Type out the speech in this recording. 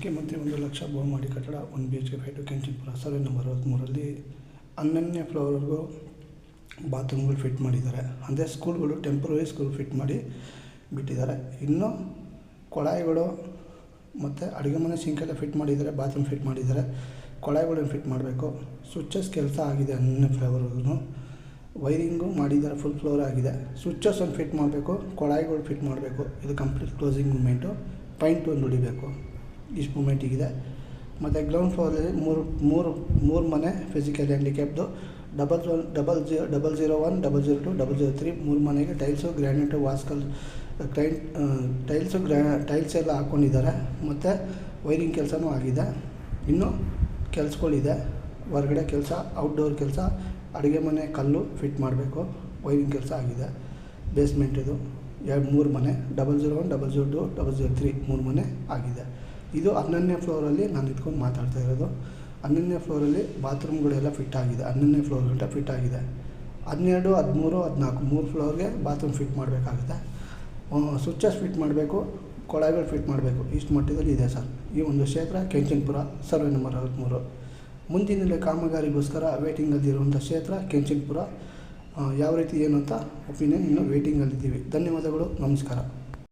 ಮುಖ್ಯಮಂತ್ರಿ 1,00,000 ಬಹುಮಹಡಿ ಕಟ್ಟಡ 1 BHK fight ಕೆಂಚನಪುರ survey number 63ರಲ್ಲಿ ಹನ್ನೊಂದನೇ ಫ್ಲೋರ್ವರೆಗೂ ಬಾತ್ರೂಮ್ಗಳು ಫಿಟ್ ಮಾಡಿದ್ದಾರೆ. ಅಂದರೆ ಸ್ಕೂಲ್ಗಳು ಟೆಂಪ್ರರಿ ಸ್ಕೂಲ್ ಫಿಟ್ ಮಾಡಿ ಬಿಟ್ಟಿದ್ದಾರೆ. ಇನ್ನೂ ಕೊಳಾಯಿಗಳು ಮತ್ತು ಅಡುಗೆ ಮನೆ ಸಿಂಕೆಲ್ಲ ಫಿಟ್ ಮಾಡಿದ್ದಾರೆ, ಬಾತ್ರೂಮ್ ಫಿಟ್ ಮಾಡಿದ್ದಾರೆ. ಕೊಳಾಯಿಗಳನ್ನು ಫಿಟ್ ಮಾಡಬೇಕು. ಸ್ವಿಚ್ಚಸ್ ಕೆಲಸ ಆಗಿದೆ 10ನೇ ಫ್ಲೋರ್ವರೆಗೂ. ವೈರಿಂಗು ಮಾಡಿದ್ದಾರೆ, ಫುಲ್ ಫ್ಲೋರ್ ಆಗಿದೆ. ಸ್ವಿಚ್ಚಸ್ ಒಂದು ಫಿಟ್ ಮಾಡಬೇಕು, ಕೊಳಾಯಿಗಳು ಫಿಟ್ ಮಾಡಬೇಕು. ಇದು ಕಂಪ್ಲೀಟ್ ಕ್ಲೋಸಿಂಗ್ ಮೂಮೆಂಟು. ಪೈಂಟ್ ಒಂದು ಹೊಡಿಬೇಕು. ಇಷ್ಟು ಮೂಮೆಂಟಿಗಿದೆ. ಮತ್ತು ಗ್ರೌಂಡ್ ಫ್ಲೋರಲ್ಲಿ ಮೂರು ಮನೆ ಫಿಸಿಕಲ್ ಹ್ಯಾಂಡಿಕ್ಯಾಪ್ದು 001, 002, 003 3 ಮನೆಗೆ ಟೈಲ್ಸು, ಗ್ರ್ಯಾನೈಟು, ವಾಸ್ಕಲ್ ಟೈಲ್ಸ್ ಎಲ್ಲ ಹಾಕ್ಕೊಂಡಿದ್ದಾರೆ. ಮತ್ತು ವೈರಿಂಗ್ ಕೆಲಸನೂ ಆಗಿದೆ. ಇನ್ನೂ ಕೆಲಸಗಳಿದೆ. ಹೊರಗಡೆ ಕೆಲಸ, ಔಟ್ಡೋರ್ ಕೆಲಸ, ಅಡುಗೆ ಮನೆ ಕಲ್ಲು ಫಿಟ್ ಮಾಡಬೇಕು. ವೈರಿಂಗ್ ಕೆಲಸ ಆಗಿದೆ. ಬೇಸ್ಮೆಂಟ್ ಇದು 3 ಮನೆ 001, 002, 003 3 ಮನೆ ಆಗಿದೆ. ಇದು 11ನೇ ಫ್ಲೋರಲ್ಲಿ ನಾನು ಇಟ್ಕೊಂಡು ಮಾತಾಡ್ತಾ ಇರೋದು. 11ನೇ ಫ್ಲೋರಲ್ಲಿ ಬಾತ್ರೂಮ್ಗಳೆಲ್ಲ ಫಿಟ್ ಆಗಿದೆ. 11ನೇ ಫ್ಲೋರ್ ಗಂಟ ಫಿಟ್ ಆಗಿದೆ. 12, 13, 14 3 ಫ್ಲೋರ್ಗೆ ಬಾತ್ರೂಮ್ ಫಿಟ್ ಮಾಡಬೇಕಾಗುತ್ತೆ. ಸ್ವಿಚ್ಚಸ್ ಫಿಟ್ ಮಾಡಬೇಕು, ಕೊಳಾಯಿಗಳು ಫಿಟ್ ಮಾಡಬೇಕು. ಇಷ್ಟು ಮಟ್ಟದಲ್ಲಿ ಇದೆ ಸರ್ ಈ ಒಂದು ಕ್ಷೇತ್ರ ಕೆಂಚನಪುರ ಸರ್ವೆ ನಂಬರ್ 63. ಮುಂದಿನ ಕಾಮಗಾರಿಗೋಸ್ಕರ ವೇಟಿಂಗಲ್ಲಿರುವಂಥ ಕ್ಷೇತ್ರ ಕೆಂಚನಪುರ. ಯಾವ ರೀತಿ ಏನು ಅಂತ ಒಪಿನಿಯನ್ ಇನ್ನೂ ವೇಟಿಂಗಲ್ಲಿದ್ದೀವಿ. ಧನ್ಯವಾದಗಳು, ನಮಸ್ಕಾರ.